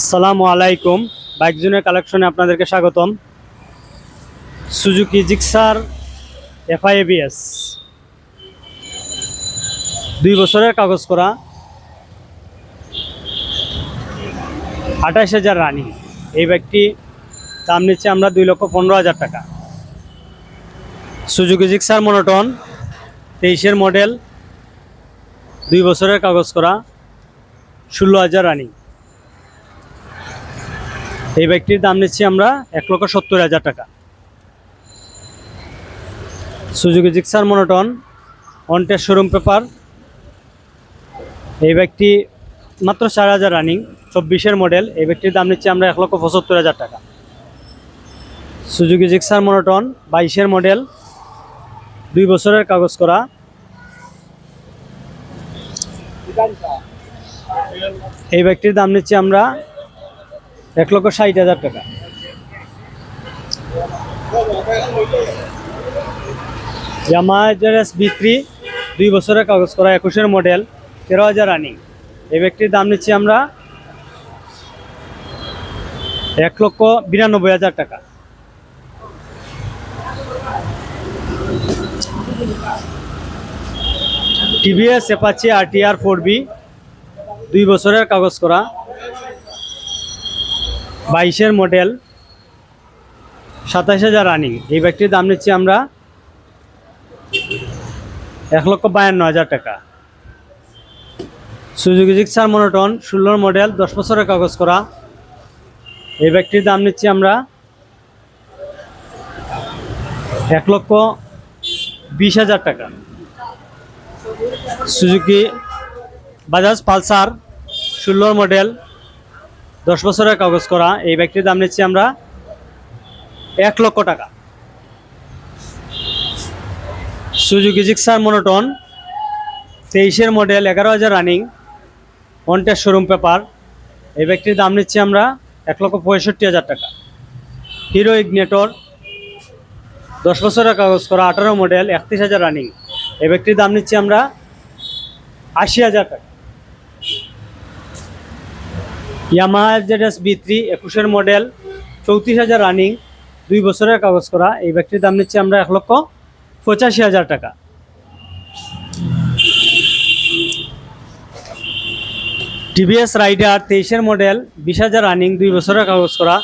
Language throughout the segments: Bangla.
আসসালামু আলাইকুম। বাইক জোনের কালেকশনে আপনাদেরকে স্বাগতম। সুজুকি জিক্সার FI ABS 2 বছরের কাগজ করা, 28,000 রানিং। এই বাইকটি দাম নিচ্ছে আমরা 2,15,000 টাকা। সুজুকি জিক্সার মনোটন 23-এর মডেল, 2 বছরের কাগজ করা, 16,000 রানিং। এই বাইকটির দাম নিচ্ছি আমরা 1,70,000 টাকা। Suzuki Gixxer monotone on test showroom paper. এই বাইকটি মাত্র 4,000 রানিং, 24-এর মডেল। এই বাইকটির দাম নিচ্ছি আমরা 1,75,000 টাকা। সুজুকি জিক্সার মনোটন 22-এর মডেল, 2 বছরের কাগজ করা। এই বাইকটির দাম নিচ্ছি আমরা 1,60,000 টাকা। ইয়ামাহা HRS B3 2 বছরের কাগজ করা, 21-এর মডেল, 13,000 রানিং। এই বাইকটির দাম নিচ্ছি আমরা 1,92,000 টাকা। TVS Apache RTR 4B 2 বছরের কাগজ করা, 22-এর মডেল, 27,000 রানিং। এই বাইকটির দাম নিচ্ছি আমরা 1,52,000 টাকা। সুজুকি জিক্সার মনোটন 16-এর মডেল, 10 বছরের কাগজ করা। এই বাইকটির দাম নিচ্ছি আমরা 1,20,000 টাকা। সুজুকি বাজাজ পালসার 16-এর মডেল, 10 বছরের কাগজ করা। এই বাইকটির দাম নিচ্ছি আমরা 1,00,000 টাকা। সুজুকি জিক্সার মনোটন 23-এর model, 11,000 running, on test showroom paper. এই বাইকটির দাম নিচ্ছি আমরা 1,65,000 টাকা। হিরো ইগনিটর 10 বছরের কাগজ করা, 18 মডেল, 31,000 রানিং। এই বাইকটির দাম নিচ্ছি আমরা 80,000 টাকা। ইয়ামাহা ZS B3 21-এর মডেল, 34,000 রানিং, 2 বছরের কাগজ করা। এই বাইকটির দাম নিচ্ছি আমরা 1,85,000 টাকা। TVS রাইডার 23-এর মডেল, 20,000 রানিং, 2 বছরের কাগজ করা।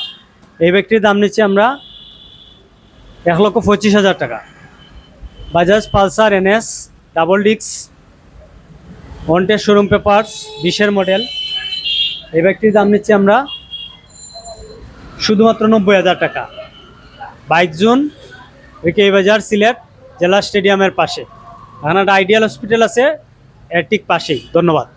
এই বাইকটির দাম নিচ্ছি আমরা 1,25,000 টাকা। Bajaj Pulsar NS double disc, on test showroom papers, 20-এর মডেল। এই বাইকটির দাম নিচ্ছি আমরা শুধুমাত্র 90,000 টাকা। বাইক জোন এই বাজার, সিলেট জেলা স্টেডিয়ামের পাশে। এখানে একটা আইডিয়াল হসপিটাল আছে, এর ঠিক পাশেই। ধন্যবাদ।